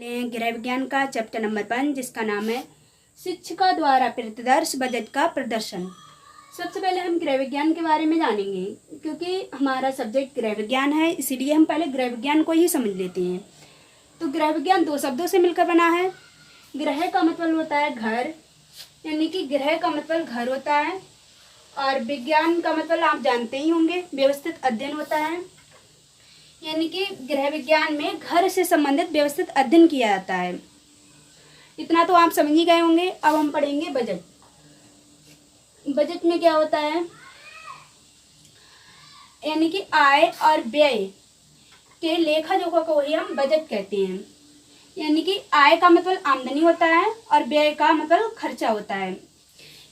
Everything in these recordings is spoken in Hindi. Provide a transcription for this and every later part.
गृह विज्ञान का चैप्टर नंबर 5 जिसका नाम है शिक्षिका द्वारा प्रतिदर्श बजट का प्रदर्शन। सबसे पहले हम गृह विज्ञान के बारे में जानेंगे, क्योंकि हमारा सब्जेक्ट गृह विज्ञान है, इसीलिए हम पहले गृह विज्ञान को ही समझ लेते हैं। तो गृह विज्ञान दो शब्दों से मिलकर बना है। गृह का मतलब होता है घर, यानी कि गृह का मतलब घर होता है, और विज्ञान का मतलब आप जानते ही होंगे, व्यवस्थित अध्ययन होता है। यानी कि गृह विज्ञान में घर से संबंधित व्यवस्थित अध्ययन किया जाता है। इतना तो आप समझ ही गए होंगे। अब हम पढ़ेंगे बजट। बजट में क्या होता है, यानी कि आय और व्यय के लेखा जोखा को ही हम बजट कहते हैं। यानी कि आय का मतलब आमदनी होता है और व्यय का मतलब खर्चा होता है।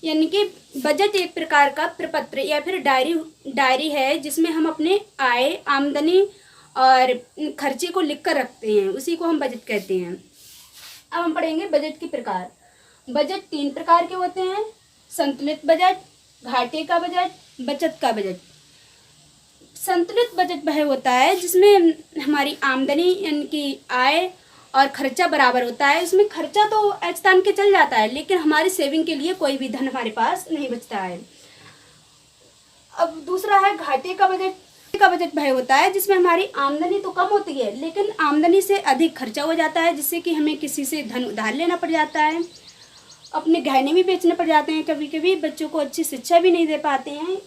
यानी कि बजट एक प्रकार का प्रपत्र या फिर डायरी है, जिसमें हम अपने आय, आमदनी और खर्चे को लिख कर रखते हैं, उसी को हम बजट कहते हैं। अब हम पढ़ेंगे बजट के प्रकार। बजट 3 प्रकार के होते हैं: संतुलित बजट, घाटे का बजट, बचत का बजट। संतुलित बजट वह होता है जिसमें हमारी आमदनी यानी कि आय और खर्चा बराबर होता है। इसमें खर्चा तो ऐचतान के चल जाता है, लेकिन हमारी सेविंग के लिए कोई भी धन हमारे पास नहीं बचता है। अब दूसरा है घाटे का बजट। का बजट वह होता है जिसमें हमारी आमदनी तो कम होती है, लेकिन आमदनी से अधिक खर्चा हो जाता है, जिससे कि हमें किसी से धन उधार लेना पड़ जाता है, अपने गहने भी बेचने पड़ जाते हैं, कभी कभी बच्चों को अच्छी शिक्षा भी नहीं दे पाते हैं।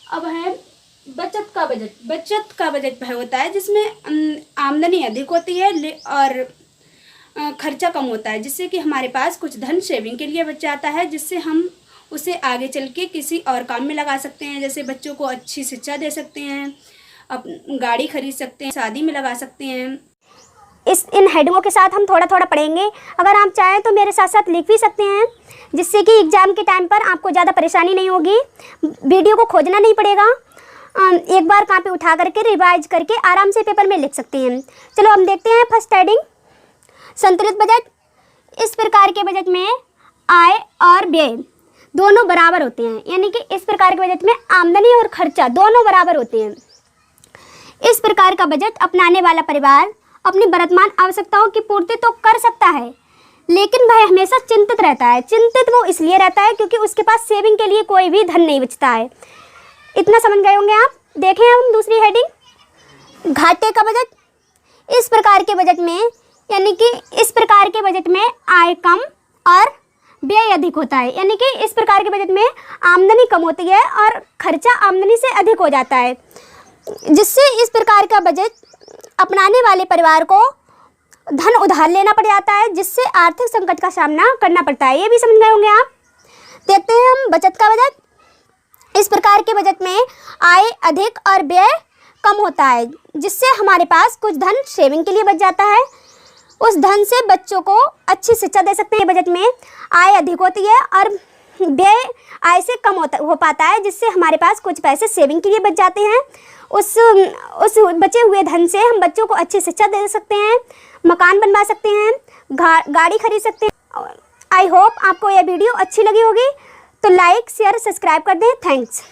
अब है बचत का बजट। बचत का बजट वह होता है जिसमें आमदनी अधिक होती है और खर्चा कम होता है, जिससे कि हमारे पास कुछ धन सेविंग के लिए बच जाता है, जिससे हम उसे आगे चल के किसी और काम में लगा सकते हैं। जैसे बच्चों को अच्छी शिक्षा दे सकते हैं, गाड़ी खरीद सकते हैं, शादी में लगा सकते हैं। इन हेडिंगों के साथ हम थोड़ा थोड़ा पढ़ेंगे। अगर आप चाहें तो मेरे साथ साथ लिख भी सकते हैं, जिससे कि एग्ज़ाम के टाइम पर आपको ज़्यादा परेशानी नहीं होगी। वीडियो को खोजना नहीं पड़ेगा, एक बार कॉपी उठा करके रिवाइज करके आराम से पेपर में लिख सकते हैं। चलो हम देखते हैं फर्स्ट हेडिंग, संतुलित बजट। इस प्रकार के बजट में आय और व्यय दोनों बराबर होते हैं, यानी कि इस प्रकार के बजट में आमदनी और खर्चा दोनों बराबर होते हैं। इस प्रकार का बजट अपनाने वाला परिवार अपनी वर्तमान आवश्यकताओं की पूर्ति तो कर सकता है, लेकिन वह हमेशा चिंतित रहता है। चिंतित वो इसलिए रहता है क्योंकि उसके पास सेविंग के लिए कोई भी धन नहीं बचता है। इतना समझ गए होंगे आप। देखें हम दूसरी हेडिंग, घाटे का बजट। इस प्रकार के बजट में, यानी कि इस प्रकार के बजट में आय कम और व्यय अधिक होता है। यानी कि इस प्रकार के बजट में आमदनी कम होती है और खर्चा आमदनी से अधिक हो जाता है, जिससे इस प्रकार का बजट अपनाने वाले परिवार को धन उधार लेना पड़ जाता है, जिससे आर्थिक संकट का सामना करना पड़ता है। ये भी समझ गए होंगे आप। देखते हैं हम बचत का बजट। इस प्रकार के बजट में आय अधिक और व्यय कम होता है, जिससे हमारे पास कुछ धन सेविंग के लिए बच जाता है। उस धन से बच्चों को अच्छी शिक्षा दे सकते हैं। बजट में आय अधिक होती है और व्यय आय से कम हो पाता है, जिससे हमारे पास कुछ पैसे सेविंग के लिए बच जाते हैं। उस बचे हुए धन से हम बच्चों को अच्छी शिक्षा दे सकते हैं, मकान बनवा सकते हैं, गाड़ी खरीद सकते हैं। आई होप आपको यह वीडियो अच्छी लगी होगी, तो लाइक शेयर सब्सक्राइब कर दें। थैंक्स।